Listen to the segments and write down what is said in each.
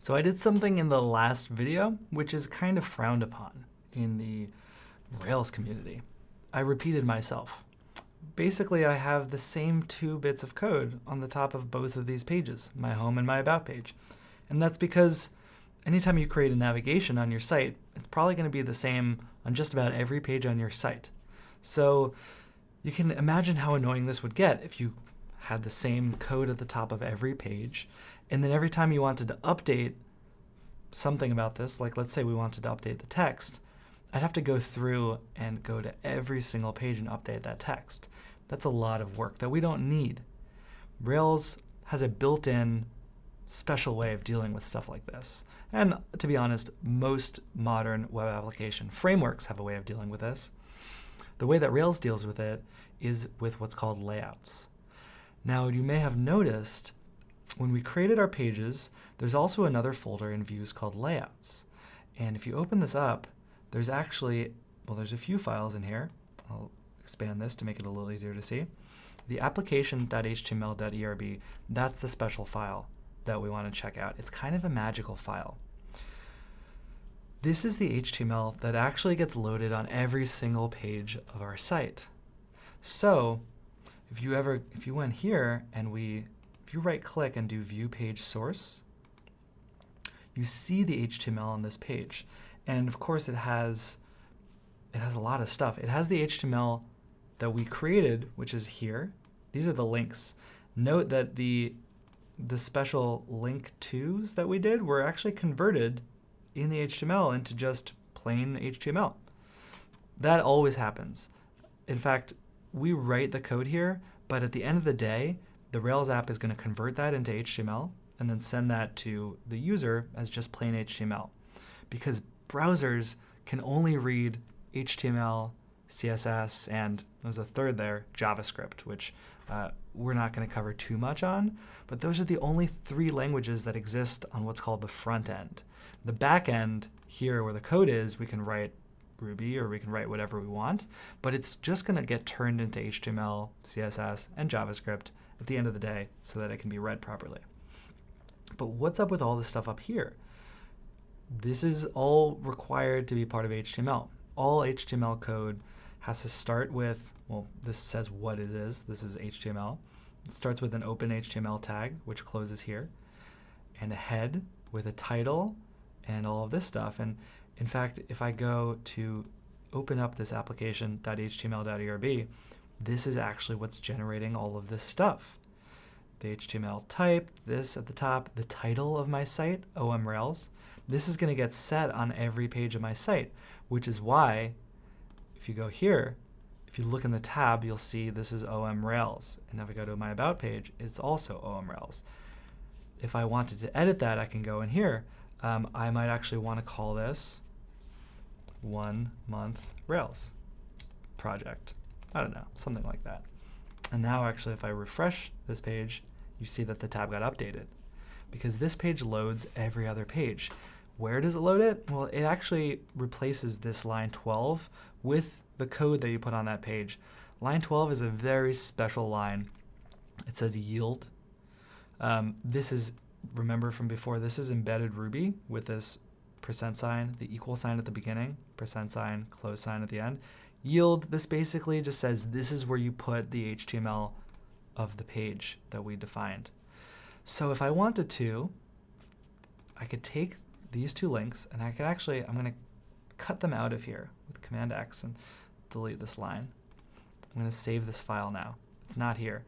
So I did something in the last video which is kind of frowned upon in the Rails community. I repeated myself. Basically, I have the same 2 bits of code on the top of both of these pages, my home and my about page. And that's because anytime you create a navigation on your site, it's probably going to be the same on just about every page on your site. So you can imagine how annoying this would get if you had the same code at the top of every page, and then every time you wanted to update something about this, like let's say we wanted to update the text, I'd have to go through and go to every single page and update that text. That's a lot of work that we don't need. Rails has a built-in special way of dealing with stuff like this. And to be honest, most modern web application frameworks have a way of dealing with this. The way that Rails deals with it is with what's called layouts. Now, you may have noticed when we created our pages, there's also another folder in Views called Layouts. And if you open this up, there's actually, well, there's a few files in here. I'll expand this to make it a little easier to see. The application.html.erb, that's the special file that we want to check out. It's kind of a magical file. This is the HTML that actually gets loaded on every single page of our site. So if you went here and if you right click and do View Page Source, you see the HTML on this page. And of course it has a lot of stuff. It has the HTML that we created, which is here. These are the links. Note that the special link tos that we did were actually converted in the HTML into just plain HTML. That always happens. In fact, we write the code here, but at the end of the day, the Rails app is going to convert that into HTML and then send that to the user as just plain HTML. Because browsers can only read HTML, CSS, and there's a third there, JavaScript, which we're not going to cover too much on. But those are the only 3 languages that exist on what's called the front end. The back end, here where the code is, we can write Ruby or we can write whatever we want, but it's just going to get turned into HTML, CSS, and JavaScript at the end of the day so that it can be read properly. But what's up with all this stuff up here? This is all required to be part of HTML. All HTML code has to start with, well, this says what it is. This is HTML. It starts with an open HTML tag, which closes here, and a head with a title and all of this stuff. And in fact, if I go to open up this application.html.erb, this is actually what's generating all of this stuff. The HTML type, this at the top, the title of my site, OM Rails. This is going to get set on every page of my site, which is why if you go here, if you look in the tab, you'll see this is OM Rails. And if I go to my About page, it's also OM Rails. If I wanted to edit that, I can go in here. I might actually want to call this 1 month Rails project. I don't know, something like that. And now actually if I refresh this page, you see that the tab got updated because this page loads every other page. Where does it load it? Well, it actually replaces this line 12 with the code that you put on that page. Line 12 is a very special line. It says yield. This is, remember from before, this is embedded Ruby with this %, the equal sign at the beginning, %, close sign at the end. Yield, this basically just says this is where you put the HTML of the page that we defined. So if I wanted to, I could take these 2 links and I could actually, I'm going to cut them out of here with Command X and delete this line. I'm going to save this file now. It's not here.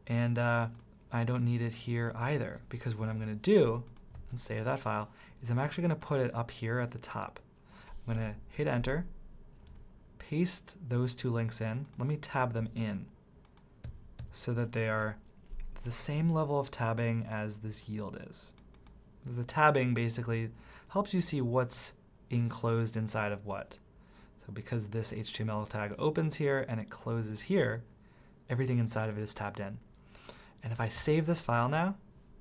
And I don't need it here either, because what I'm going to do and save that file is I'm actually going to put it up here at the top. I'm going to hit enter, paste those 2 links in. Let me tab them in so that they are the same level of tabbing as this yield is. The tabbing basically helps you see what's enclosed inside of what. So because this HTML tag opens here and it closes here, everything inside of it is tabbed in. And if I save this file now,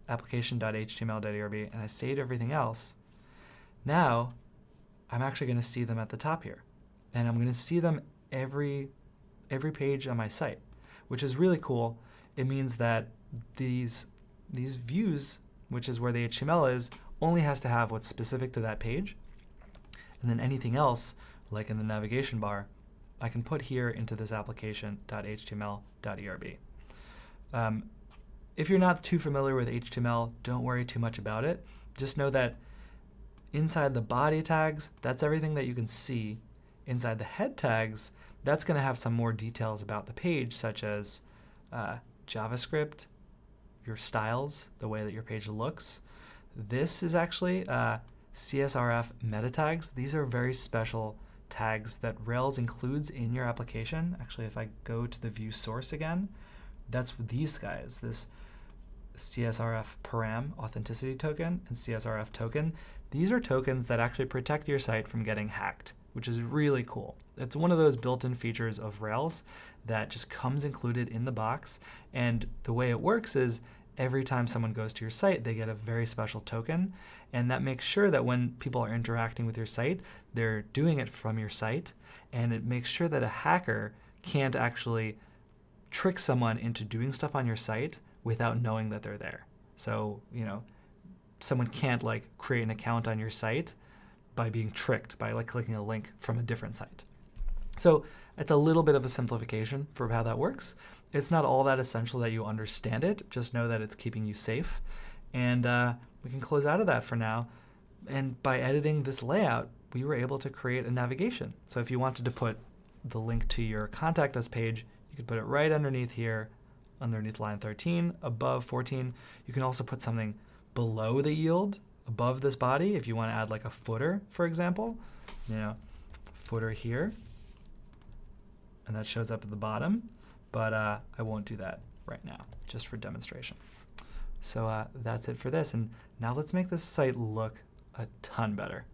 application.html.erb, and I save everything else, now I'm actually going to see them at the top here. And I'm going to see them every page on my site, which is really cool. It means that these views, which is where the HTML is, only has to have what's specific to that page. And then anything else, like in the navigation bar, I can put here into this application.html.erb. If you're not too familiar with HTML, don't worry too much about it. Just know that inside the body tags, that's everything that you can see. Inside the head tags, that's going to have some more details about the page, such as JavaScript, your styles, the way that your page looks. This is actually CSRF meta tags. These are very special tags that Rails includes in your application. Actually, if I go to the view source again, that's these guys, this CSRF param authenticity token and CSRF token. These are tokens that actually protect your site from getting hacked, which is really cool. It's one of those built-in features of Rails that just comes included in the box. And the way it works is every time someone goes to your site, they get a very special token. And that makes sure that when people are interacting with your site, they're doing it from your site. And it makes sure that a hacker can't actually trick someone into doing stuff on your site without knowing that they're there. So, someone can't create an account on your site by being tricked by clicking a link from a different site. So it's a little bit of a simplification for how that works. It's not all that essential that you understand it. Just know that it's keeping you safe. And we can close out of that for now. And by editing this layout, we were able to create a navigation. So if you wanted to put the link to your Contact Us page, you could put it right underneath here, underneath line 13, above 14. You can also put something below the yield, above this body, if you want to add a footer, for example. Footer here. And that shows up at the bottom. But I won't do that right now, just for demonstration. So that's it for this. And now let's make this site look a ton better.